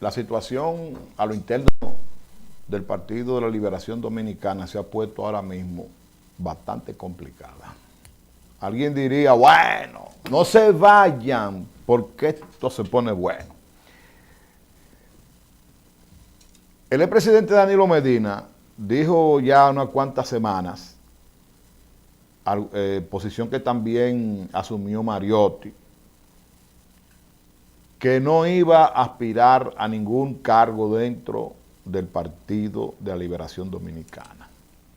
La situación a lo interno del Partido de la Liberación Dominicana se ha puesto ahora mismo bastante complicada. Alguien diría, bueno, no se vayan porque esto se pone bueno. El expresidente Danilo Medina dijo ya unas cuantas semanas, posición que también asumió Mariotti, que no iba a aspirar a ningún cargo dentro del Partido de la Liberación Dominicana.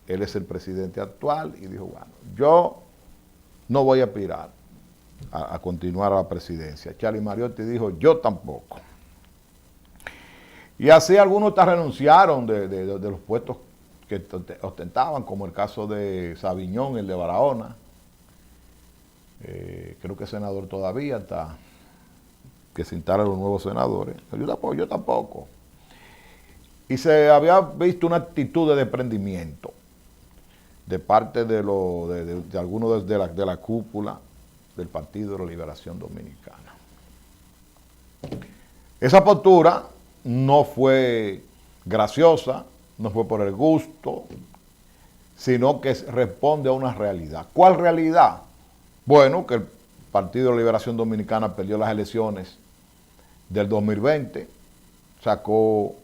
Él es el presidente actual y dijo, bueno, yo no voy a aspirar a continuar a la presidencia. Charlie Mariotti dijo, yo tampoco. Y así algunos hasta renunciaron de los puestos que ostentaban, como el caso de Sabiñón, el de Barahona. Creo que es senador todavía, hasta que se instalen los nuevos senadores. Yo tampoco. Y se había visto una actitud de desprendimiento de parte de algunos de la cúpula del Partido de la Liberación Dominicana. Esa postura no fue graciosa, no fue por el gusto, sino que responde a una realidad. ¿Cuál realidad? Bueno, que el Partido de la Liberación Dominicana perdió las elecciones del 2020, sacó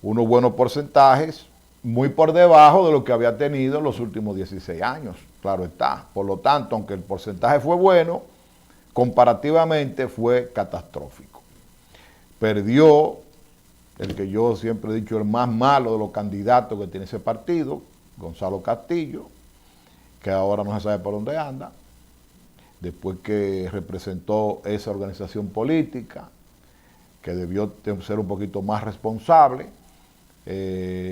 unos buenos porcentajes, muy por debajo de lo que había tenido en los últimos 16 años, claro está. Por lo tanto, aunque el porcentaje fue bueno, comparativamente fue catastrófico. Perdió el que yo siempre he dicho, el más malo de los candidatos que tiene ese partido, Gonzalo Castillo, que ahora no se sabe por dónde anda, después que representó esa organización política, que debió ser un poquito más responsable,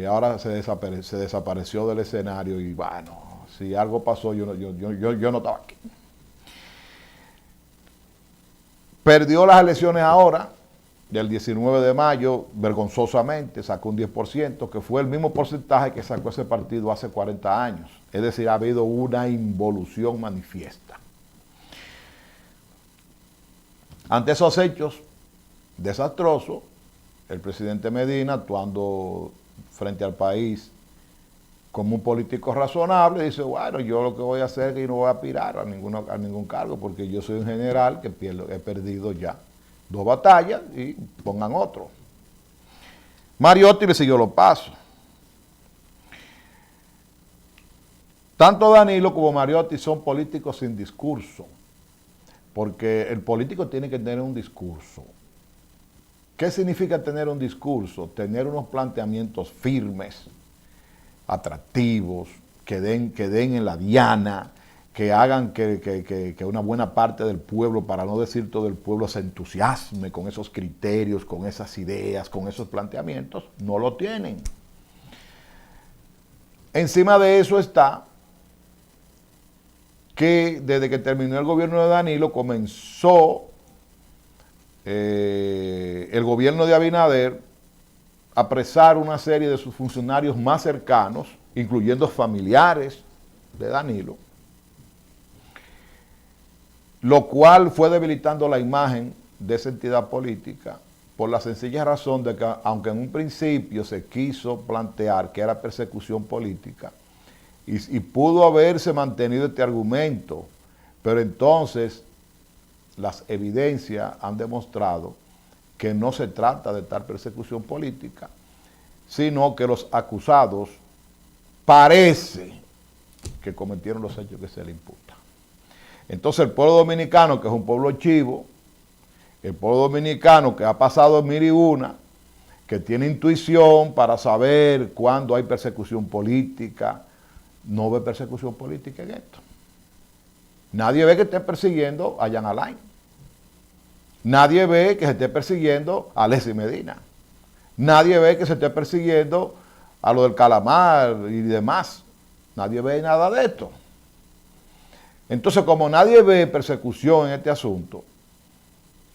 ahora se desapareció del escenario y bueno, si algo pasó, yo no estaba aquí. Perdió las elecciones ahora, del 19 de mayo, vergonzosamente, sacó un 10%, que fue el mismo porcentaje que sacó ese partido hace 40 años. Es decir, ha habido una involución manifiesta. Ante esos hechos desastrosos, el presidente Medina, actuando frente al país como un político razonable, dice, bueno, yo lo que voy a hacer es que no voy a aspirar a ningún cargo, porque yo soy un general que he perdido ya 2 batallas y pongan otro. Mariotti le siguió los pasos. Tanto Danilo como Mariotti son políticos sin discurso, porque el político tiene que tener un discurso. ¿Qué significa tener un discurso? Tener unos planteamientos firmes, atractivos, que den en la diana, que hagan que una buena parte del pueblo, para no decir todo el pueblo, se entusiasme con esos criterios, con esas ideas, con esos planteamientos. No lo tienen. Encima de eso está que desde que terminó el gobierno de Danilo comenzó el gobierno de Abinader a apresar una serie de sus funcionarios más cercanos, incluyendo familiares de Danilo, lo cual fue debilitando la imagen de esa entidad política por la sencilla razón de que, aunque en un principio se quiso plantear que era persecución política, y pudo haberse mantenido este argumento, pero entonces las evidencias han demostrado que no se trata de tal persecución política, sino que los acusados parece que cometieron los hechos que se le imputan. Entonces el pueblo dominicano, que es un pueblo chivo, el pueblo dominicano que ha pasado en mil y una, que tiene intuición para saber cuándo hay persecución política, no ve persecución política en esto. Nadie ve que esté persiguiendo a Jan Alain. Nadie ve que se esté persiguiendo a Alexis Medina. Nadie ve que se esté persiguiendo a lo del Calamar y demás. Nadie ve nada de esto. Entonces, como nadie ve persecución en este asunto,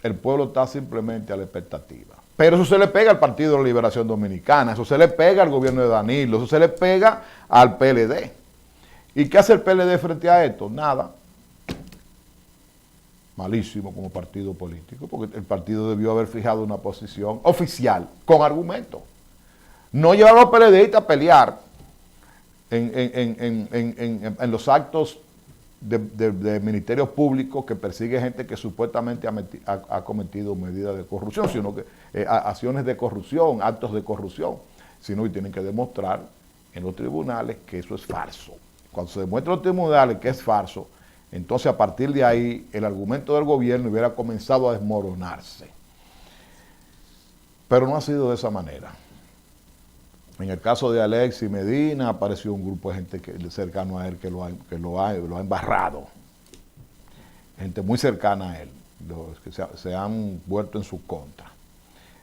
el pueblo está simplemente a la expectativa. Pero eso se le pega al Partido de la Liberación Dominicana, eso se le pega al gobierno de Danilo, eso se le pega al PLD. ¿Y qué hace el PLD frente a esto? Nada. malísimo como partido político, porque el partido debió haber fijado una posición oficial, con argumentos. No llevar a los PLDistas a pelear en los actos de ministerios públicos que persigue gente que supuestamente ha cometido medidas de corrupción, sino que acciones de corrupción, actos de corrupción, sino que tienen que demostrar en los tribunales que eso es falso. Cuando se demuestra en los tribunales que es falso, entonces a partir de ahí el argumento del gobierno hubiera comenzado a desmoronarse. Pero no ha sido de esa manera. En el caso de Alexis Medina apareció un grupo de gente cercano a él que lo ha embarrado. Gente muy cercana a él, los que se han vuelto en su contra.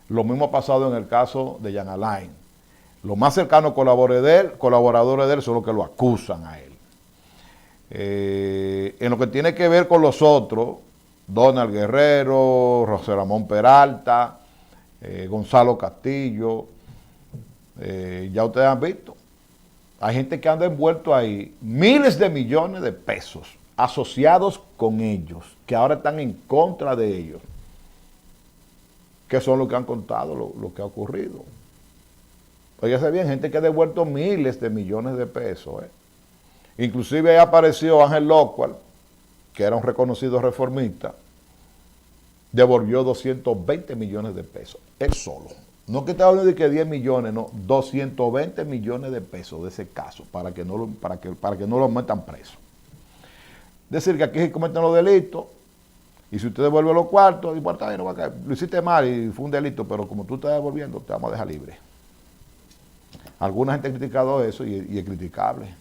Lo mismo ha pasado en el caso de Jan Alain. Los más cercanos colaboradores de él son los que lo acusan a él. En lo que tiene que ver con los otros, Donald Guerrero, José Ramón Peralta, Gonzalo Castillo, ya ustedes han visto, hay gente que anda envuelto ahí, miles de millones de pesos asociados con ellos, que ahora están en contra de ellos, que son los que han contado lo que ha ocurrido. Oígase bien, gente que ha devuelto miles de millones de pesos. Inclusive ahí apareció Ángel Locual, que era un reconocido reformista, devolvió 220 millones de pesos, él solo. No que estaba hablando de que 10 millones, no, 220 millones de pesos de ese caso, para que no lo metan preso. Es decir, que aquí se cometen los delitos, y si usted devuelve los cuartos, lo hiciste mal y fue un delito, pero como tú estás devolviendo, te vamos a dejar libre. Alguna gente ha criticado eso y es criticable.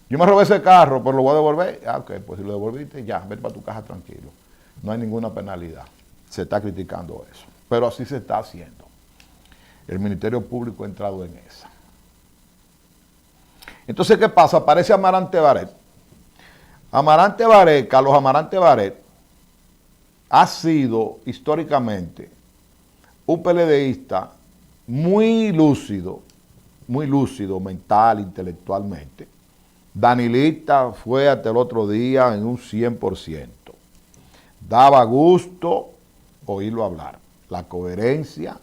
Yo me robé ese carro, pero lo voy a devolver. Ok, pues si lo devolviste, ya, vete para tu casa tranquilo. No hay ninguna penalidad. Se está criticando eso. Pero así se está haciendo. El Ministerio Público ha entrado en esa. Entonces, ¿qué pasa? Aparece Amarante Barret. Carlos Amarante Barret, ha sido históricamente un PLDista muy lúcido mental, intelectualmente. Danilista fue hasta el otro día en un 100%. Daba gusto oírlo hablar. La coherencia,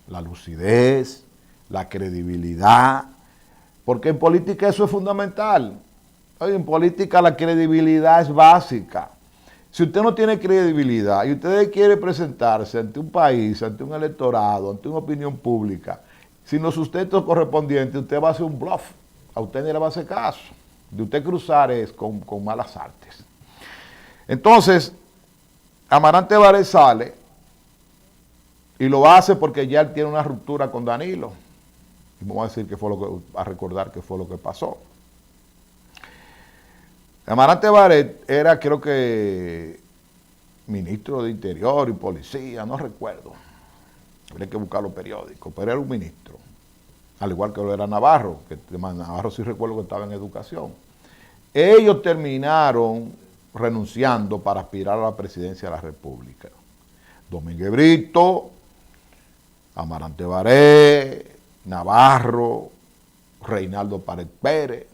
la lucidez, la credibilidad, porque en política eso es fundamental. Oye, en política la credibilidad es básica. Si usted no tiene credibilidad y usted quiere presentarse ante un país, ante un electorado, ante una opinión pública, sin los sustentos correspondientes, usted va a hacer un bluff. A usted ni le va a hacer caso. De usted cruzar es con malas artes. Entonces, Amarante Barret sale y lo hace porque ya él tiene una ruptura con Danilo. Y vamos a decir a recordar qué fue lo que pasó. Amarante Barret era, creo que, ministro de Interior y Policía, no recuerdo. Habría que buscar los periódicos, pero era un ministro. Al igual que lo era Navarro, que Navarro sí recuerdo que estaba en educación. Ellos terminaron renunciando para aspirar a la presidencia de la República. Domínguez Brito, Amarante Barret, Navarro, Reinaldo Pared Pérez.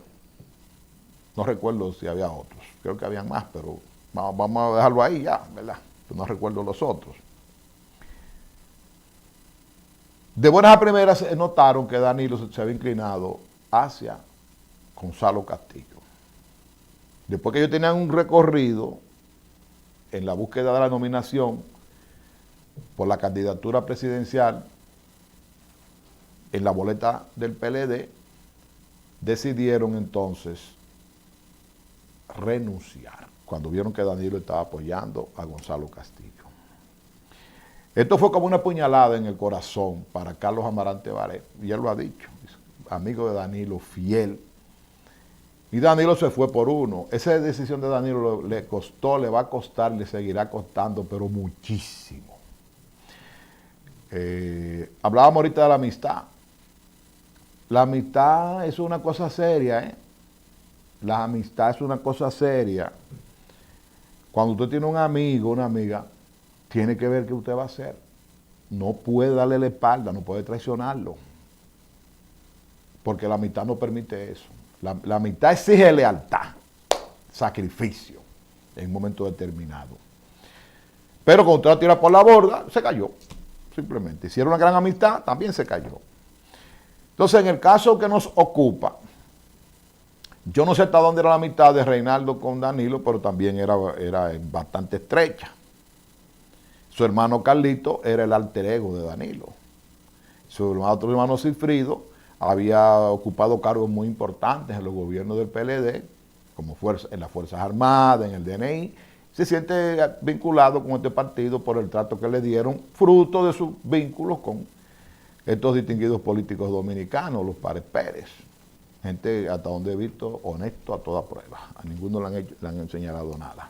No recuerdo si había otros, creo que habían más, pero vamos a dejarlo ahí ya, ¿verdad? No recuerdo los otros. De buenas a primeras notaron que Danilo se había inclinado hacia Gonzalo Castillo. Después que ellos tenían un recorrido en la búsqueda de la nominación por la candidatura presidencial en la boleta del PLD, decidieron entonces renunciar cuando vieron que Danilo estaba apoyando a Gonzalo Castillo. Esto fue como una puñalada en el corazón para Carlos Amarante Barret, y él lo ha dicho, amigo de Danilo, fiel. Y Danilo se fue por uno. Esa decisión de Danilo le costó, le va a costar, le seguirá costando, pero muchísimo. Hablábamos ahorita de la amistad. La amistad es una cosa seria, ¿eh? La amistad es una cosa seria. Cuando usted tiene un amigo, una amiga, tiene que ver qué usted va a hacer. No puede darle la espalda, no puede traicionarlo. Porque la amistad no permite eso. La amistad exige lealtad, sacrificio en un momento determinado. Pero cuando usted la tira por la borda, se cayó, simplemente. Si era una gran amistad, también se cayó. Entonces, en el caso que nos ocupa, yo no sé hasta dónde era la amistad de Reinaldo con Danilo, pero también era bastante estrecha. Su hermano Carlito era el alter ego de Danilo. Su otro hermano Cifrido había ocupado cargos muy importantes en los gobiernos del PLD, como en las Fuerzas Armadas, en el DNI. Se siente vinculado con este partido por el trato que le dieron, fruto de sus vínculos con estos distinguidos políticos dominicanos, los Pares Pérez. Gente, hasta donde he visto, honesto a toda prueba. A ninguno le han señalado nada.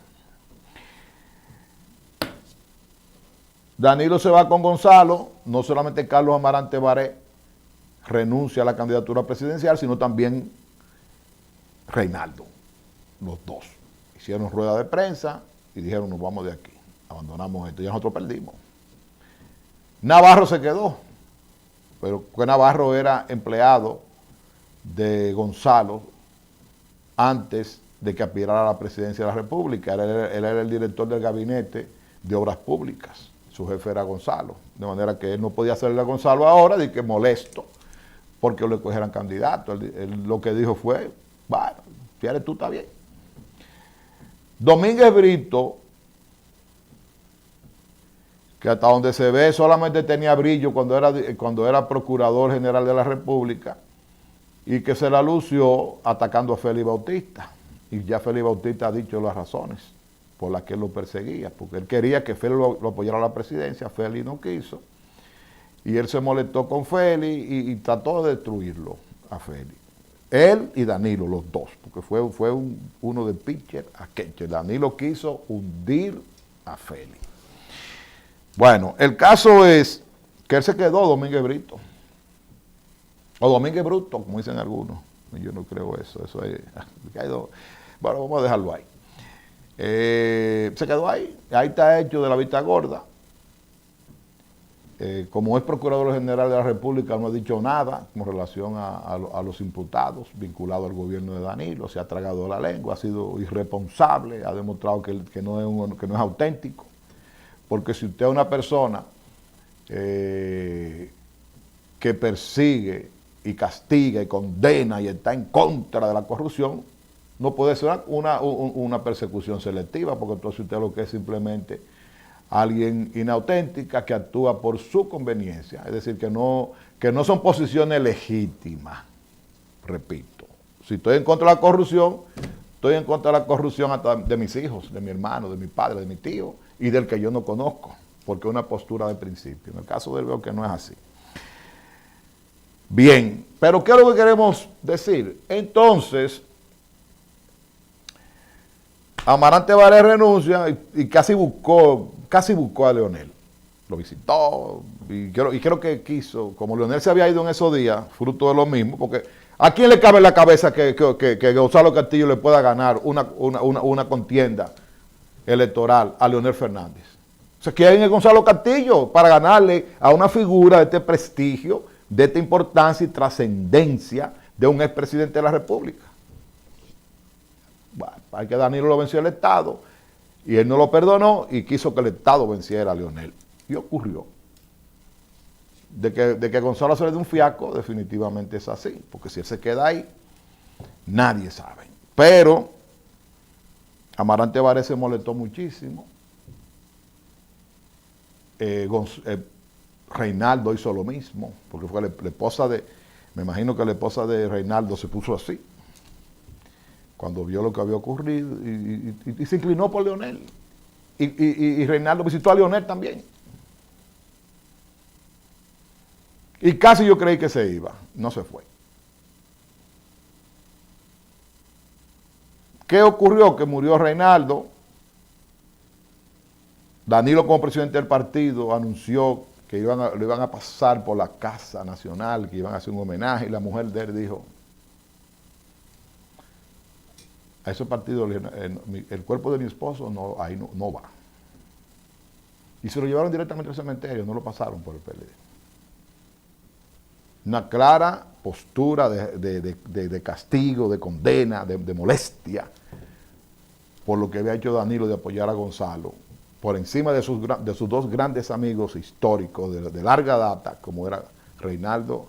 Danilo se va con Gonzalo. No solamente Carlos Amarante Baré renuncia a la candidatura presidencial, sino también Reinaldo. Los dos. Hicieron rueda de prensa y dijeron, nos vamos de aquí. Abandonamos esto. Ya nosotros perdimos. Navarro se quedó. Pero que Navarro era empleado de Gonzalo antes de que aspirara a la presidencia de la República. Él era el director del gabinete de obras públicas. Su jefe era Gonzalo. De manera que él no podía hacerle a Gonzalo ahora de que molesto porque lo escogieran candidato. Él lo que dijo fue, bueno, si eres tú, está bien. Domínguez Brito, que hasta donde se ve solamente tenía brillo cuando era procurador general de la República, y que se la lució atacando a Félix Bautista. Y ya Félix Bautista ha dicho las razones por las que él lo perseguía, porque él quería que Félix lo apoyara a la presidencia, Félix no quiso, y él se molestó con Félix y trató de destruirlo a Félix. Él y Danilo, los dos, porque fue uno de pitcher a catcher. Danilo quiso hundir a Félix. Bueno, el caso es que él se quedó Domínguez Brito. O Domínguez Bruto, como dicen algunos. Yo no creo eso. Bueno, vamos a dejarlo ahí. Se quedó ahí. Ahí está hecho de la vista gorda. Como es Procurador General de la República, no ha dicho nada con relación a los imputados vinculados al gobierno de Danilo. Se ha tragado la lengua, ha sido irresponsable, ha demostrado que no es auténtico. Porque si usted es una persona que persigue y castiga y condena y está en contra de la corrupción, no puede ser una persecución selectiva, porque entonces usted lo que es simplemente alguien inauténtica que actúa por su conveniencia, es decir, que no son posiciones legítimas. Repito, si estoy en contra de la corrupción, estoy en contra de la corrupción hasta de mis hijos, de mi hermano, de mi padre, de mi tío y del que yo no conozco, porque es una postura de principio. En el caso de él veo que no es así. Bien, pero ¿qué es lo que queremos decir? Entonces, Amarante Baré renuncia y casi buscó a Leonel. Lo visitó y creo que quiso, como Leonel se había ido en esos días, fruto de lo mismo, porque ¿a quién le cabe en la cabeza que Gonzalo Castillo le pueda ganar una contienda electoral a Leonel Fernández? O sea, ¿quién es Gonzalo Castillo para ganarle a una figura de este prestigio, de esta importancia y trascendencia de un expresidente de la República? Bueno, hay que Danilo lo venció el Estado y él no lo perdonó y quiso que el Estado venciera a Leonel. Y ocurrió. De que Gonzalo se le dé un fiasco, definitivamente es así, porque si él se queda ahí, nadie sabe. Pero Amarante Baré se molestó muchísimo. Reinaldo hizo lo mismo, porque fue la esposa me imagino que la esposa de Reinaldo se puso así, cuando vio lo que había ocurrido, y se inclinó por Leonel. Y Reinaldo visitó a Leonel también. Y casi yo creí que se iba, no se fue. ¿Qué ocurrió? Que murió Reinaldo. Danilo, como presidente del partido, anunció que lo iban a pasar por la Casa Nacional, que iban a hacer un homenaje, y la mujer de él dijo, a ese partido el cuerpo de mi esposo ahí no va. Y se lo llevaron directamente al cementerio, no lo pasaron por el PLD. Una clara postura de castigo, de condena, de molestia por lo que había hecho Danilo de apoyar a Gonzalo por encima de sus dos grandes amigos históricos de larga data, como era Reinaldo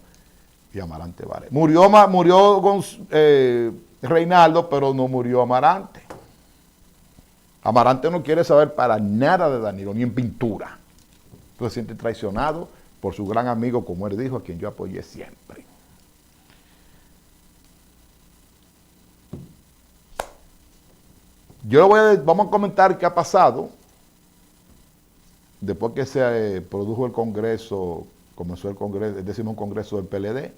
y Amarante Baré. Murió Reinaldo, pero no murió Amarante. Amarante no quiere saber para nada de Danilo, ni en pintura. Entonces se siente traicionado por su gran amigo, como él dijo, a quien yo apoyé siempre. Vamos a comentar qué ha pasado después que se produjo el Congreso, comenzó el Congreso, el 10º Congreso del PLD,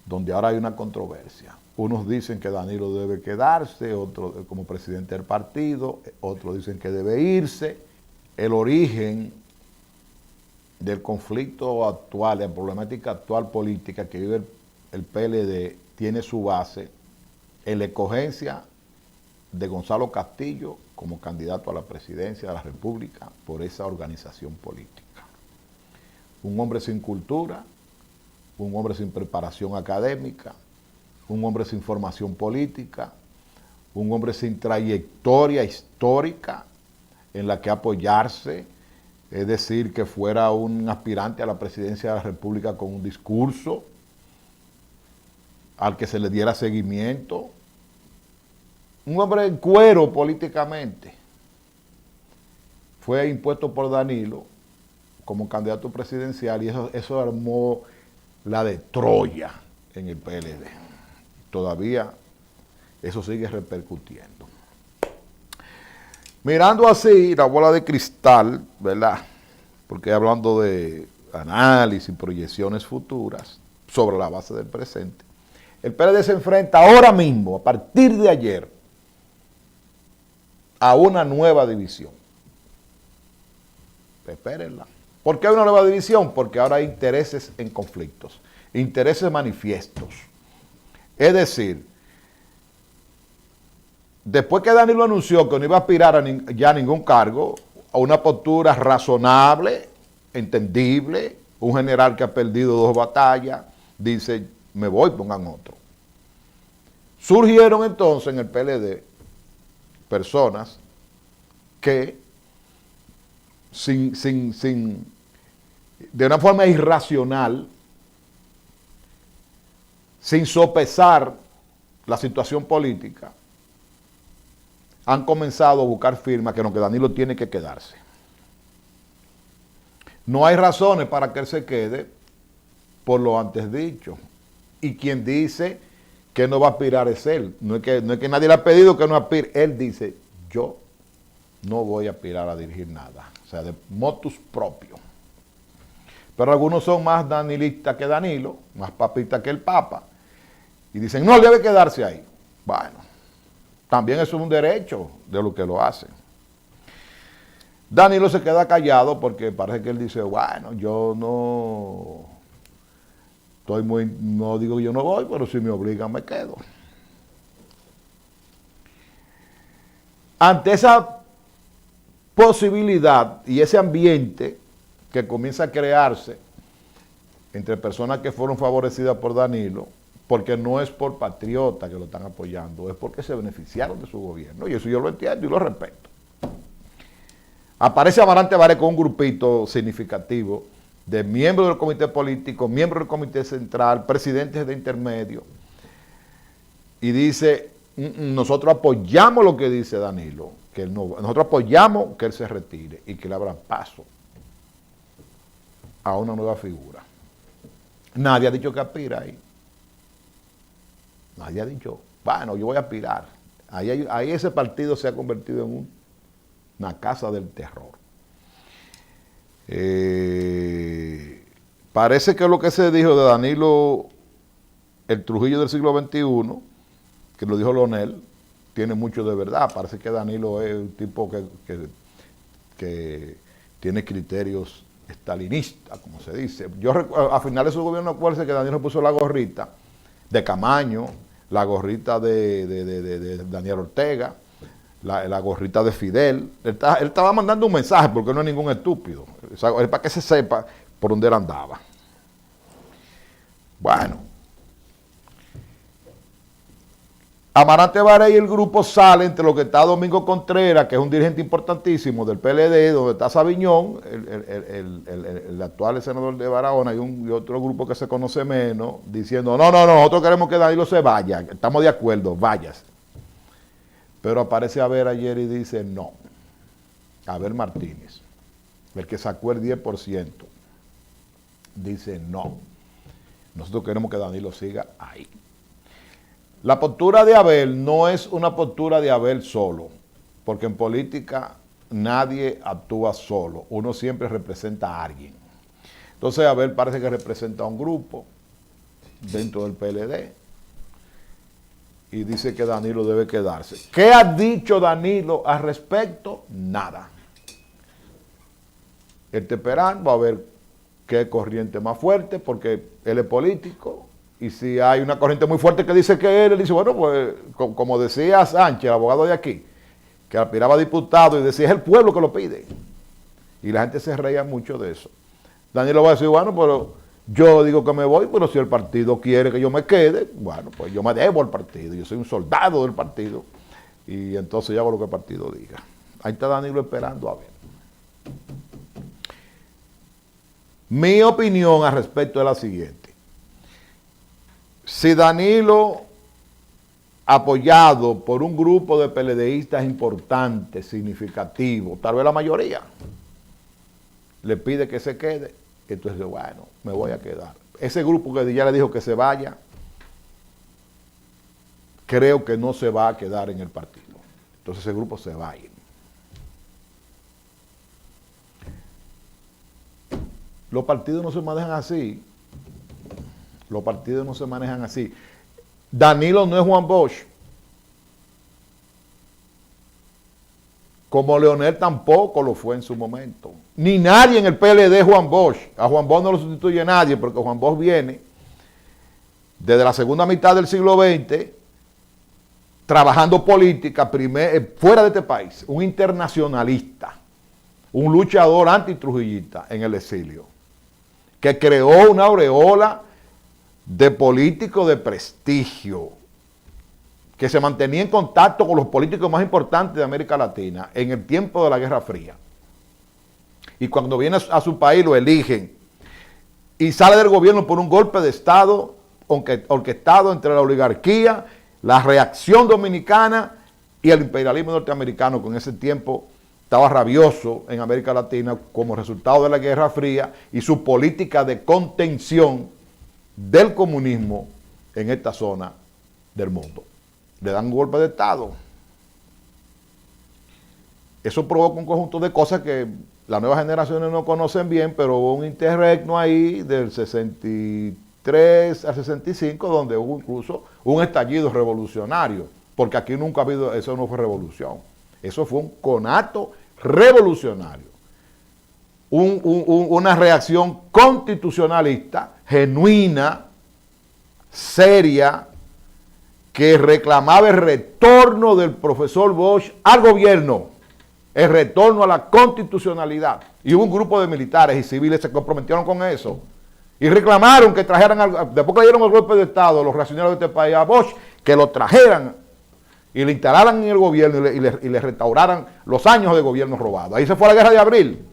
donde ahora hay una controversia. Unos dicen que Danilo debe quedarse, otros como presidente del partido, otros dicen que debe irse. El origen del conflicto actual, de la problemática actual política que vive el PLD, tiene su base en la escogencia de Gonzalo Castillo como candidato a la presidencia de la República por esa organización política. Un hombre sin cultura, un hombre sin preparación académica, un hombre sin formación política, un hombre sin trayectoria histórica en la que apoyarse, es decir, que fuera un aspirante a la presidencia de la República con un discurso al que se le diera seguimiento. Un hombre en cuero políticamente. Fue impuesto por Danilo como candidato presidencial y eso armó la de Troya en el PLD. Todavía eso sigue repercutiendo. Mirando así la bola de cristal, ¿verdad? Porque hablando de análisis y proyecciones futuras sobre la base del presente, el PLD se enfrenta ahora mismo, a partir de ayer, a una nueva división. Espérenla. ¿Por qué hay una nueva división? Porque ahora hay intereses en conflictos, intereses manifiestos. Es decir, después que Danilo anunció que no iba a aspirar ya a ningún cargo, a una postura razonable, entendible, un general que ha perdido 2 batallas, dice, me voy, pongan otro. Surgieron entonces en el PLD personas que de una forma irracional, sin sopesar la situación política, han comenzado a buscar firmas que Danilo tiene que quedarse. No hay razones para que él se quede por lo antes dicho. Y quien dice que no va a aspirar es él. No es que nadie le ha pedido que no aspire. Él dice, yo no voy a aspirar a dirigir nada. O sea, de motus propio. Pero algunos son más danilistas que Danilo, más papistas que el Papa. Y dicen, no, él debe quedarse ahí. Bueno, también eso es un derecho de los que lo hacen. Danilo se queda callado porque parece que él dice, bueno, yo no digo que yo no voy, pero si me obligan me quedo. Ante esa posibilidad y ese ambiente que comienza a crearse entre personas que fueron favorecidas por Danilo, porque no es por patriota que lo están apoyando, es porque se beneficiaron de su gobierno, y eso yo lo entiendo y lo respeto. Aparece Amarante Baré con un grupito significativo de miembros del comité político, miembros del comité central, presidentes de intermedio, y dice, nosotros apoyamos lo que dice Danilo, que él no, nosotros apoyamos que él se retire y que le abran paso a una nueva figura. Nadie ha dicho que aspira ahí. Nadie ha dicho, bueno, yo voy a aspirar. Ahí ese partido se ha convertido en una casa del terror. Parece que lo que se dijo de Danilo, el Trujillo del siglo XXI, que lo dijo Lonel, tiene mucho de verdad. Parece que Danilo es un tipo que tiene criterios estalinistas, como se dice. Yo a finales de su gobierno, acuérdense que Danilo puso la gorrita de Camaño, la gorrita de Daniel Ortega, la gorrita de Fidel. Él estaba mandando un mensaje porque no es ningún estúpido. Es para que se sepa por dónde él andaba. Bueno. Amarante Barey y el grupo sale entre lo que está Domingo Contreras, que es un dirigente importantísimo del PLD, donde está Sabiñón, el actual senador de Barahona, y otro grupo que se conoce menos, diciendo, no, nosotros queremos que Danilo se vaya, estamos de acuerdo, váyase. Pero aparece Abel ayer y dice, no, Abel Martínez, el que sacó el 10%, dice, no, nosotros queremos que Danilo siga ahí. La postura de Abel no es una postura de Abel solo, porque en política nadie actúa solo, uno siempre representa a alguien. Entonces Abel parece que representa a un grupo dentro del PLD y dice que Danilo debe quedarse. ¿Qué ha dicho Danilo al respecto? Nada. Él está esperando a ver qué corriente más fuerte, porque él es político. Y si hay una corriente muy fuerte que dice que él dice, bueno, pues como decía Sánchez, el abogado de aquí, que aspiraba a diputado y decía, es el pueblo que lo pide. Y la gente se reía mucho de eso. Danilo va a decir, bueno, pero yo digo que me voy, pero si el partido quiere que yo me quede, bueno, pues yo me debo al partido, yo soy un soldado del partido, y entonces yo hago lo que el partido diga. Ahí está Danilo esperando a ver. Mi opinión al respecto es la siguiente. Si Danilo, apoyado por un grupo de PLDistas importantes, significativos, tal vez la mayoría, le pide que se quede, entonces, bueno, me voy a quedar. Ese grupo que ya le dijo que se vaya, creo que no se va a quedar en el partido. Entonces ese grupo se va a ir. Los partidos no se manejan así. Los partidos no se manejan así. Danilo no es Juan Bosch. Como Leonel tampoco lo fue en su momento. Ni nadie en el PLD es Juan Bosch. A Juan Bosch no lo sustituye nadie, porque Juan Bosch viene desde la segunda mitad del siglo XX trabajando política fuera de este país. Un internacionalista. Un luchador antitrujillista en el exilio. Que creó una aureola de político de prestigio, que se mantenía en contacto con los políticos más importantes de América Latina en el tiempo de la Guerra Fría. Y cuando viene a su país lo eligen y sale del gobierno por un golpe de Estado orquestado entre la oligarquía, la reacción dominicana y el imperialismo norteamericano, que en ese tiempo estaba rabioso en América Latina como resultado de la Guerra Fría y su política de contención del comunismo en esta zona del mundo. Le dan un golpe de Estado. Eso provoca un conjunto de cosas que las nuevas generaciones no conocen bien, pero hubo un interregno ahí del 63 al 65, donde hubo incluso un estallido revolucionario, porque aquí nunca ha habido, eso no fue revolución, eso fue un conato revolucionario. Una reacción constitucionalista, genuina, seria, que reclamaba el retorno del profesor Bosch al gobierno, el retorno a la constitucionalidad. Y hubo un grupo de militares y civiles que se comprometieron con eso y reclamaron que trajeran, después que le dieron el golpe de Estado, los reaccionarios de este país a Bosch, que lo trajeran y le instalaran en el gobierno y le restauraran los años de gobierno robados. Ahí se fue la Guerra de Abril,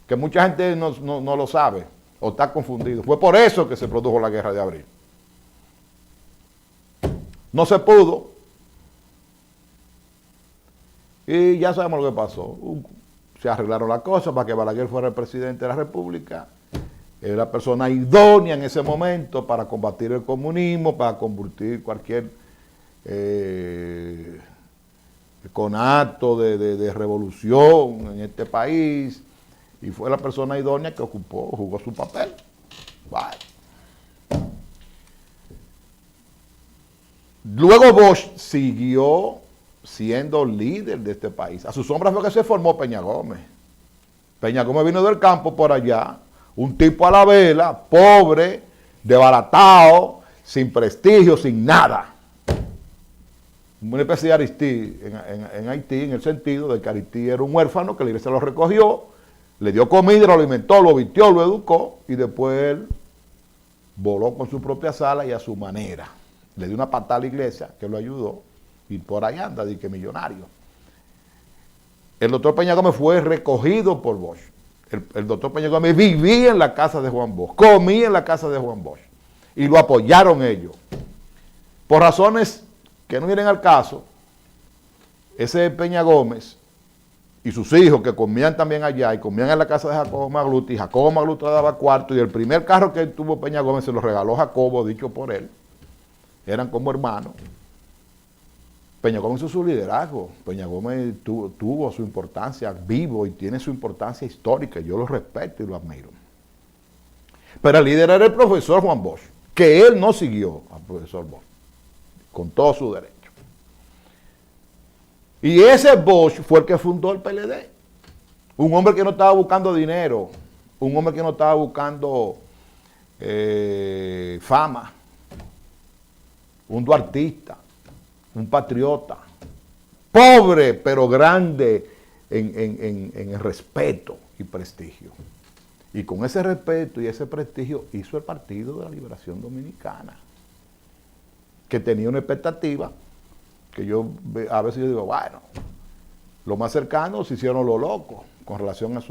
que mucha gente no lo sabe o está confundido. Fue por eso que se produjo la Guerra de Abril. No se pudo. Y ya sabemos lo que pasó. Se arreglaron las cosas para que Balaguer fuera el presidente de la República. Era la persona idónea en ese momento para combatir el comunismo, para combatir cualquier conato de revolución en este país. Y fue la persona idónea que jugó su papel. Vale. Luego Bosch siguió siendo líder de este país. A su sombra fue que se formó Peña Gómez. Peña Gómez vino del campo por allá, un tipo a la vela, pobre, desbaratado, sin prestigio, sin nada. Una especie de Aristide en Haití, en el sentido de que Aristide era un huérfano que la iglesia lo recogió, le dio comida, lo alimentó, lo vistió, lo educó, y después él voló con su propia sala y a su manera. Le dio una patada a la iglesia que lo ayudó y por ahí anda, de que millonario. El doctor Peña Gómez fue recogido por Bosch. El doctor Peña Gómez vivía en la casa de Juan Bosch, comía en la casa de Juan Bosch, y lo apoyaron ellos. Por razones que no vienen al caso, ese Peña Gómez y sus hijos que comían también allá y comían en la casa de Jacobo Magluta, y Jacobo Magluta daba cuarto, y el primer carro que tuvo Peña Gómez se lo regaló Jacobo, dicho por él. Eran como hermanos. Peña Gómez hizo su liderazgo. Peña Gómez tuvo su importancia vivo y tiene su importancia histórica. Yo lo respeto y lo admiro. Pero el líder era el profesor Juan Bosch, que él no siguió al profesor Bosch, con todo su derecho. Y ese Bosch fue el que fundó el PLD. Un hombre que no estaba buscando dinero, un hombre que no estaba buscando fama, un duartista, un patriota, pobre pero grande en el respeto y prestigio. Y con ese respeto y ese prestigio hizo el Partido de la Liberación Dominicana, que tenía una expectativa que yo a veces yo digo, bueno, lo más cercano se hicieron los locos con relación a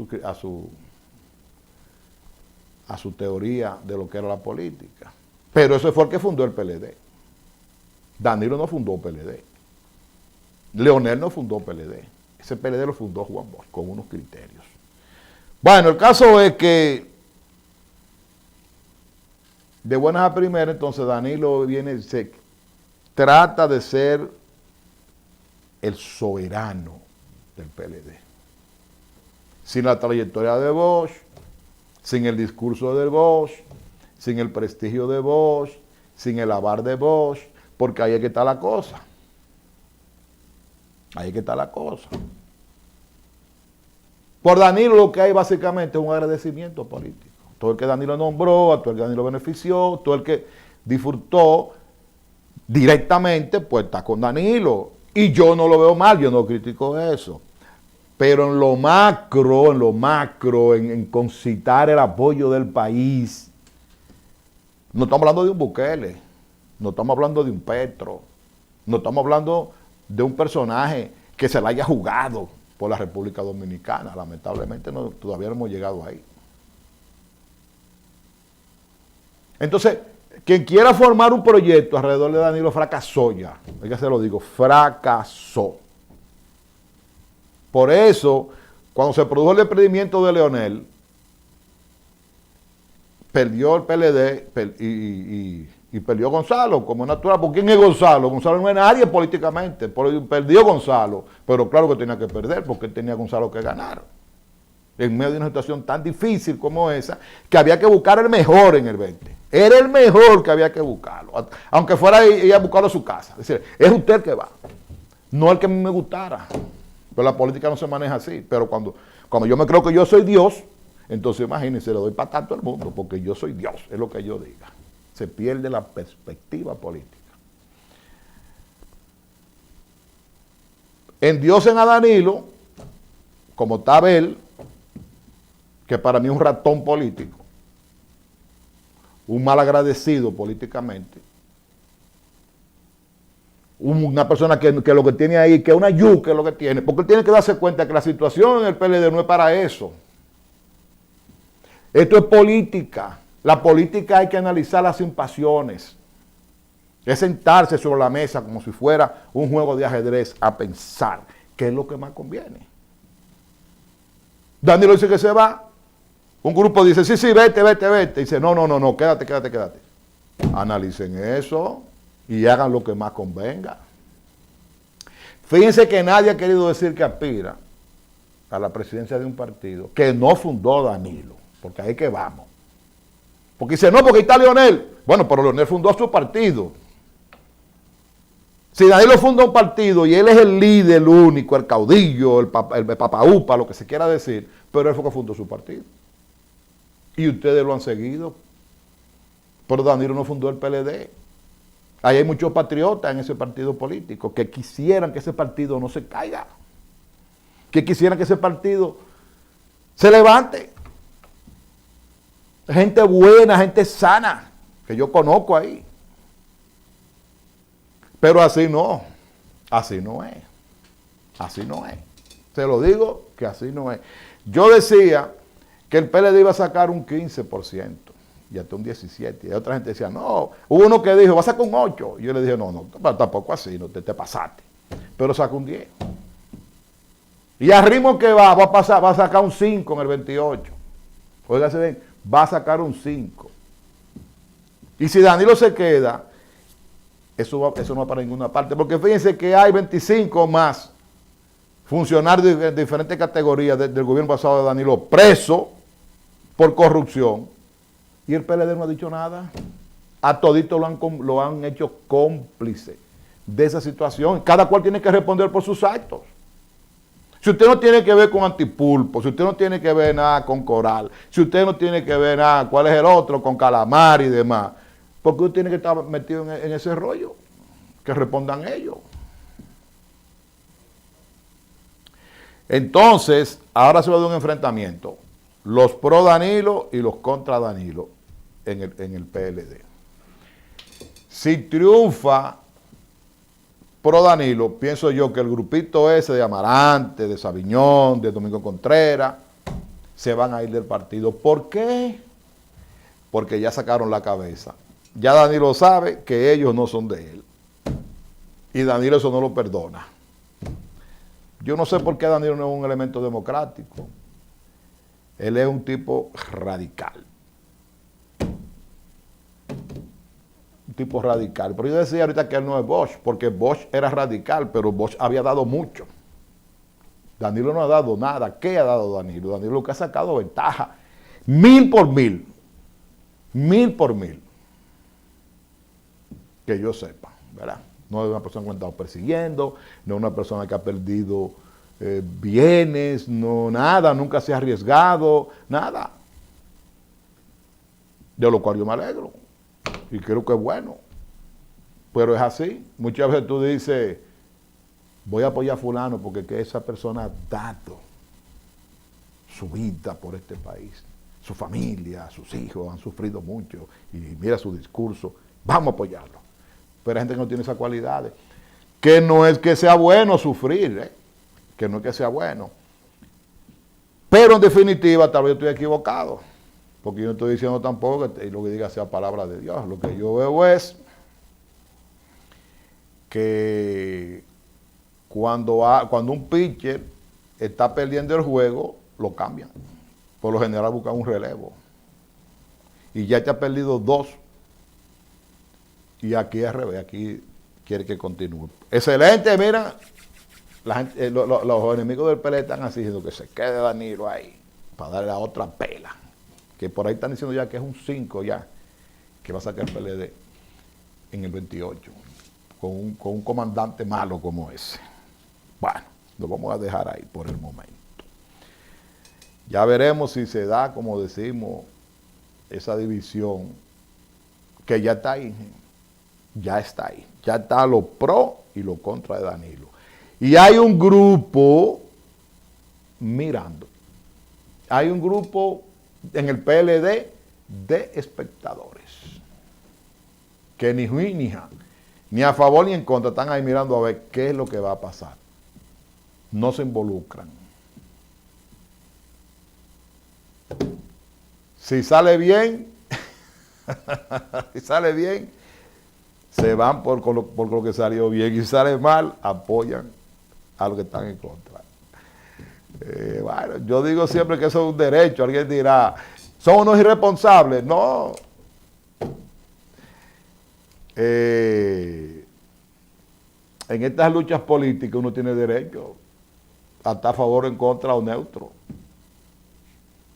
su teoría de lo que era la política. Pero ese fue el que fundó el PLD. Danilo no fundó PLD. Leonel no fundó PLD. Ese PLD lo fundó Juan Bosch con unos criterios. Bueno, el caso es que de buenas a primeras, entonces Danilo se trata de ser el soberano del PLD. Sin la trayectoria de Bosch, sin el discurso de Bosch, sin el prestigio de Bosch, sin el aval de Bosch, porque ahí es que está la cosa. Ahí es que está la cosa. Por Danilo lo que hay básicamente es un agradecimiento político. Todo el que Danilo nombró, a todo el que Danilo benefició, todo el que disfrutó directamente, pues está con Danilo. Y yo no lo veo mal, yo no critico eso. Pero en lo macro, en concitar el apoyo del país, no estamos hablando de un Bukele, no estamos hablando de un Petro, no estamos hablando de un personaje que se la haya jugado por la República Dominicana. Lamentablemente todavía no hemos llegado ahí. Entonces, quien quiera formar un proyecto alrededor de Danilo fracasó ya. Ya se lo digo, fracasó. Por eso, cuando se produjo el desprendimiento de Leonel, perdió el PLD y perdió Gonzalo como natural. ¿Por quién es Gonzalo? Gonzalo no es nadie políticamente. Perdió Gonzalo, pero claro que tenía que perder porque él tenía a Gonzalo que ganar. En medio de una situación tan difícil como esa, que había que buscar el mejor en el 20. Era el mejor que había que buscarlo. Aunque fuera ella a buscarlo a su casa. Es decir, es usted el que va. No el que a mí me gustara. Pero la política no se maneja así. Pero cuando yo me creo que yo soy Dios, entonces imagínense, le doy para tanto al mundo, porque yo soy Dios, es lo que yo diga. Se pierde la perspectiva política. Endiosen a Danilo, como está Abel, que para mí es un ratón político, un mal agradecido políticamente, una persona que lo que tiene ahí, que es una yuca es lo que tiene, porque él tiene que darse cuenta que la situación en el PLD no es para eso. Esto es política. La política hay que analizarla sin pasiones. Es sentarse sobre la mesa como si fuera un juego de ajedrez a pensar qué es lo que más conviene. Danilo dice que se va. Un grupo dice, sí, vete. Dice, no, quédate. Analicen eso y hagan lo que más convenga. Fíjense que nadie ha querido decir que aspira a la presidencia de un partido que no fundó Danilo, porque ahí que vamos. Porque dice, no, porque ahí está Leonel. Bueno, pero Leonel fundó su partido. Si Danilo funda un partido y él es el líder, el único, el caudillo, el papaupa, lo que se quiera decir, pero él fue que fundó su partido. Y ustedes lo han seguido. Pero Danilo no fundó el PLD. Ahí hay muchos patriotas en ese partido político que quisieran que ese partido no se caiga. Que quisieran que ese partido se levante. Gente buena, gente sana, que yo conozco ahí. Pero así no. Así no es. Así no es. Te lo digo que así no es. Yo decía que el PLD iba a sacar un 15%, y hasta un 17%. Y otra gente decía, no, hubo uno que dijo, va a sacar un 8%. Y yo le dije, no, tampoco así, no te pasaste. Pero sacó un 10%. Y al ritmo que va a pasar, va a sacar un 5% en el 28. Óigase bien, va a sacar un 5%. Y si Danilo se queda, eso no va para ninguna parte. Porque fíjense que hay 25 más funcionarios de diferentes categorías del gobierno pasado de Danilo presos por corrupción. Y el PLD no ha dicho nada. A todito lo han hecho cómplice de esa situación. Cada cual tiene que responder por sus actos. Si usted no tiene que ver con Antipulpo, si usted no tiene que ver nada con Coral, si usted no tiene que ver nada, ¿cuál es el otro? Con Calamar y demás. ¿Por qué usted tiene que estar metido en ese rollo? Que respondan ellos. Entonces, ahora se va a dar un enfrentamiento. Los pro Danilo y los contra Danilo en el PLD. Si triunfa pro Danilo, pienso yo que el grupito ese de Amarante, de Sabiñón, de Domingo Contreras, se van a ir del partido. ¿Por qué? Porque ya sacaron la cabeza. Ya Danilo sabe que ellos no son de él. Y Danilo eso no lo perdona. Yo no sé por qué Danilo no es un elemento democrático. Él es un tipo radical. Un tipo radical. Pero yo decía ahorita que él no es Bosch, porque Bosch era radical, pero Bosch había dado mucho. Danilo no ha dado nada. ¿Qué ha dado Danilo? Danilo lo que ha sacado ventaja. 1000 por 1000. 1000 por 1000. Que yo sepa, ¿verdad? No es una persona que ha estado persiguiendo, no es una persona que ha perdido bienes, no nada, nunca se ha arriesgado, nada. De lo cual yo me alegro. Y creo que es bueno. Pero es así. Muchas veces tú dices, voy a apoyar a fulano porque que esa persona ha dado su vida por este país. Su familia, sus hijos han sufrido mucho. Y mira su discurso. Vamos a apoyarlo. Pero hay gente que no tiene esas cualidades. Que no es que sea bueno sufrir, que no es que sea bueno. Pero en definitiva, tal vez yo estoy equivocado. Porque yo no estoy diciendo tampoco que lo que diga sea palabra de Dios. Lo que yo veo es que cuando un pitcher está perdiendo el juego, lo cambian. Por lo general buscan un relevo. Y ya te ha perdido 2. Y aquí al revés, aquí quiere que continúe. Excelente, mira, la gente, los enemigos del PLD están así diciendo que se quede Danilo ahí, para darle la otra pela. Que por ahí están diciendo ya que es un 5 ya, que va a sacar el PLD en el 28, con un comandante malo como ese. Bueno, lo vamos a dejar ahí por el momento. Ya veremos si se da, como decimos, esa división, que ya está ahí. Ya está ahí. Ya está lo pro y lo contra de Danilo. Y hay un grupo mirando. Hay un grupo en el PLD de espectadores. Que ni hui ni ja, ni a favor ni en contra, están ahí mirando a ver qué es lo que va a pasar. No se involucran. Si sale bien, si sale bien, se van por lo que salió bien, y si sale mal, apoyan a los que están en contra. Bueno, yo digo siempre que eso es un derecho. Alguien dirá, ¿son unos irresponsables? No. En estas luchas políticas uno tiene derecho a estar a favor, en contra o neutro,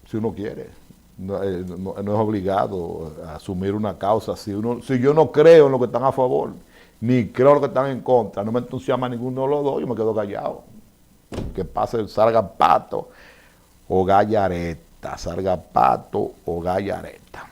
si uno quiere. No es obligado a asumir una causa. Si yo no creo en lo que están a favor, ni creo en lo que están en contra, no me entusiasma ninguno de los dos, yo me quedo callado. Que pase, salga pato o gallareta, salga pato o gallareta.